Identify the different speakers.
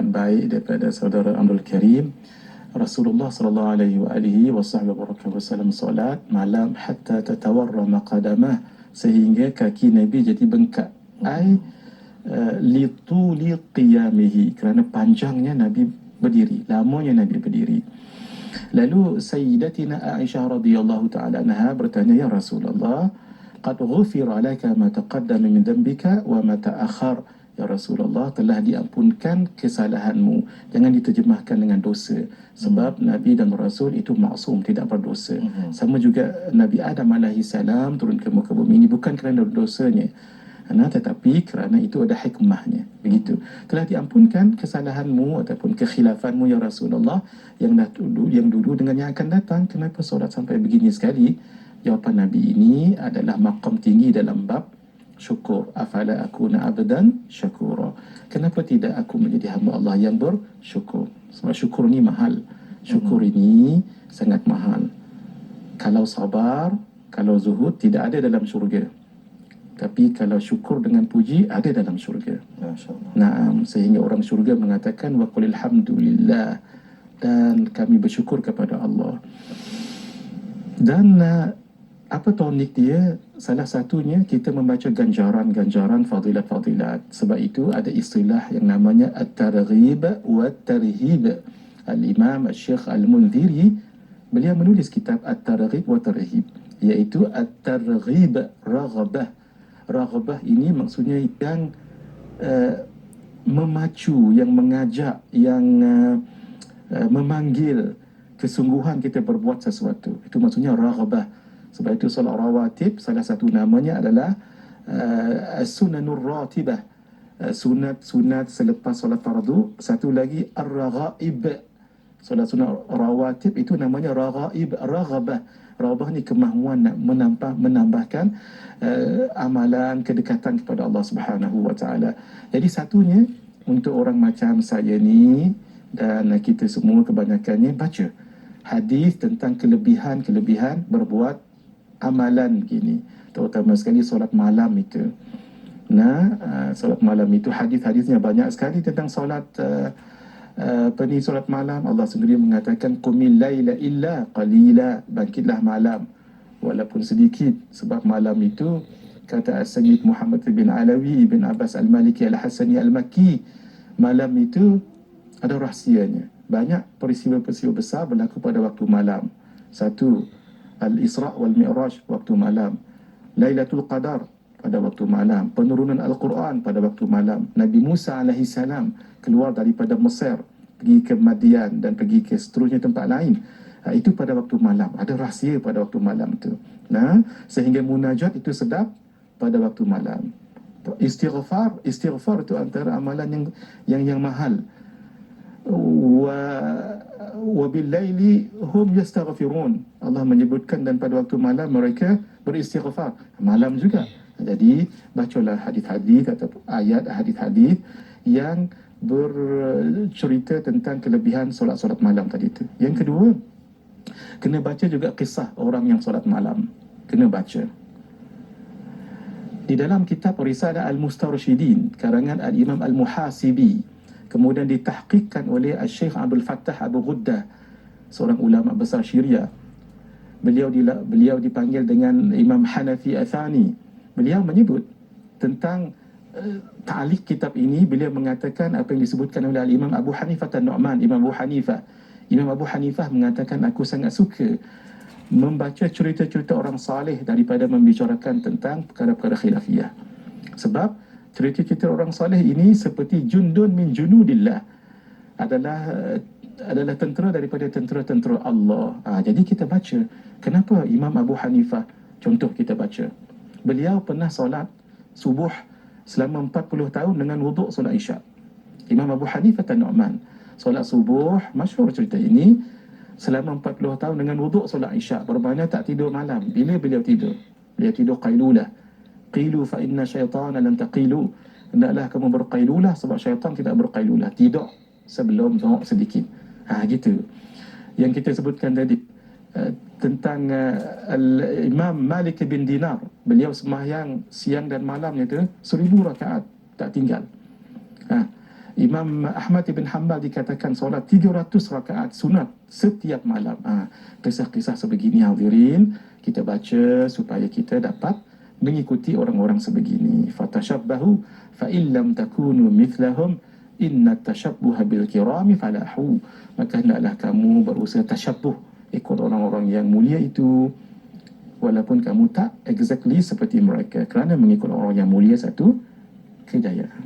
Speaker 1: sangat baik daripada saudara Abdul Karim. Rasulullah sallallahu alaihi wasallam solat malam hatta tatawarrama qadamah, sehingga kaki Nabi jadi bengkak. Lituli qiyamihi, kerana panjangnya Nabi berdiri, lamanya Nabi berdiri. Lalu Sayyidatina Aisyah radhiyallahu ta'ala anha bertanya, ya Rasulullah, qad ghufira laka ma taqaddama min dhanbika wa ma ta'akhkhar. Ya Rasulullah, telah diampunkan kesalahanmu. Jangan diterjemahkan dengan dosa, sebab Nabi dan Rasul itu maksum, tidak berdosa. Sama juga Nabi Adam alaihi salam turun ke muka bumi ini bukan kerana dosanya, tetapi kerana itu ada hikmahnya. Begitu. Telah diampunkan kesalahanmu ataupun kekhilafanmu ya Rasulullah, yang dulu dengan yang akan datang. Kenapa solat sampai begini sekali? Jawapan Nabi ini adalah maqam tinggi dalam bab syukur. Afala akuna abdan syakura. Kenapa tidak aku menjadi hamba Allah yang bersyukur? Sebab syukur ni mahal. Syukur ini sangat mahal. Kalau sabar, kalau zuhud tidak ada dalam syurga. Tapi kalau syukur dengan puji ada dalam syurga. Naam, sehingga orang syurga mengatakan wa qulil hamdulillah, dan kami bersyukur kepada Allah. Dan apa tonik dia? Salah satunya kita membaca ganjaran-ganjaran, fadilat-fadilat. Sebab itu ada istilah yang namanya at-targhib wa at-tarhib. Al-Imam Al-Syekh Al-Mundhiri, beliau menulis kitab at-targhib wa at-tarhib, iaitu at-targhib raghabah. Raghabah ini maksudnya yang memacu, yang mengajak, yang memanggil kesungguhan kita berbuat sesuatu. Itu maksudnya raghabah. Sebab itu solat rawatib, salah satu namanya adalah as-sunanur ratibah, sunat-sunat selepas solat fardu. Satu lagi ar-raghaib, solat sunat rawatib itu namanya raghaib, raghabah. Raghabah ni kemahuan nak menambahkan amalan, kedekatan kepada Allah Subhanahu wa taala. Jadi satunya untuk orang macam saya ni dan kita semua kebanyakannya baca hadis tentang kelebihan berbuat amalan gini, terutama sekali solat malam itu. Solat malam itu hadis-hadisnya banyak sekali tentang solat solat malam. Allah sendiri mengatakan qumil laila illa qalila, bangkitlah malam walaupun sedikit. Sebab malam itu, kata As-Sayyid Muhammad bin Alawi bin Abbas Al-Maliki Al-Hasani Al-Makki, malam itu ada rahsianya. Banyak peristiwa-peristiwa besar berlaku pada waktu malam. Satu, Al-Isra' wal Mi'raj waktu malam, Lailatul Qadar pada waktu malam, penurunan Al-Quran pada waktu malam, Nabi Musa alaihi salam keluar daripada Mesir pergi ke Madian dan pergi ke seterusnya tempat lain, itu pada waktu malam. Ada rahsia pada waktu malam itu. Sehingga munajat itu sedap pada waktu malam. Istighfar itu antara amalan yang mahal. Wa bil laili hum yastaghfirun. Allah menyebutkan dan pada waktu malam mereka beristighfar. Malam juga. Jadi bacalah hadis-hadis atau ayat hadis-hadis yang bercerita tentang kelebihan solat-solat malam tadi itu. Yang kedua, kena baca juga kisah orang yang solat malam. Kena baca. Di dalam kitab Risalah Al-Mustarsyidin karangan Al-Imam Al-Muhasibi, kemudian ditahqiqkan oleh Syekh Abdul Fattah Abu Ghuddah, seorang ulama besar Syria. Beliau dipanggil dengan Imam Hanafi Athani. Beliau menyebut tentang ta'liq kitab ini. Beliau mengatakan apa yang disebutkan oleh Imam Abu Hanifah An-Nu'man. Imam Abu Hanifah mengatakan, aku sangat suka membaca cerita-cerita orang saleh daripada membicarakan tentang perkara-perkara khilafiyah. Sebab cerita-cerita orang saleh ini seperti jundun min junudillah, adalah tentera daripada tentera-tentera Allah. Jadi kita baca. Kenapa Imam Abu Hanifah, contoh kita baca, beliau pernah solat subuh selama 40 tahun dengan wuduk solat isyak. Imam Abu Hanifah An-Nu'man solat subuh, masyhur cerita ini, selama 40 tahun dengan wuduk solat isyak. Bermakna tak tidur malam. Bila beliau tidur? Beliau tidur qailulah. Qilu fa inna syaitana lam taqilu. Hendaklah kamu berqailulah sebab syaitan tidak berqailulah. Tidur sebelum zuhur sedikit. Gitu. Yang kita sebutkan tadi tentang Imam Malik bin Dinar. Beliau sembahyang siang dan malam itu 1000 rakaat tak tinggal. Imam Ahmad ibn Hanbal dikatakan solat 300 rakaat sunat setiap malam. Kisah-kisah sebegini hadirin kita baca supaya kita dapat mengikuti orang-orang sebegini. Fatashabbahu fa illam takunu mithlahum inna tashabbuha bil kirami falahu. Maka hendaklah kamu berusaha tashabbuh, ikut orang-orang yang mulia itu, walaupun kamu tak exactly seperti mereka, kerana mengikut orang yang mulia satu kejayaan.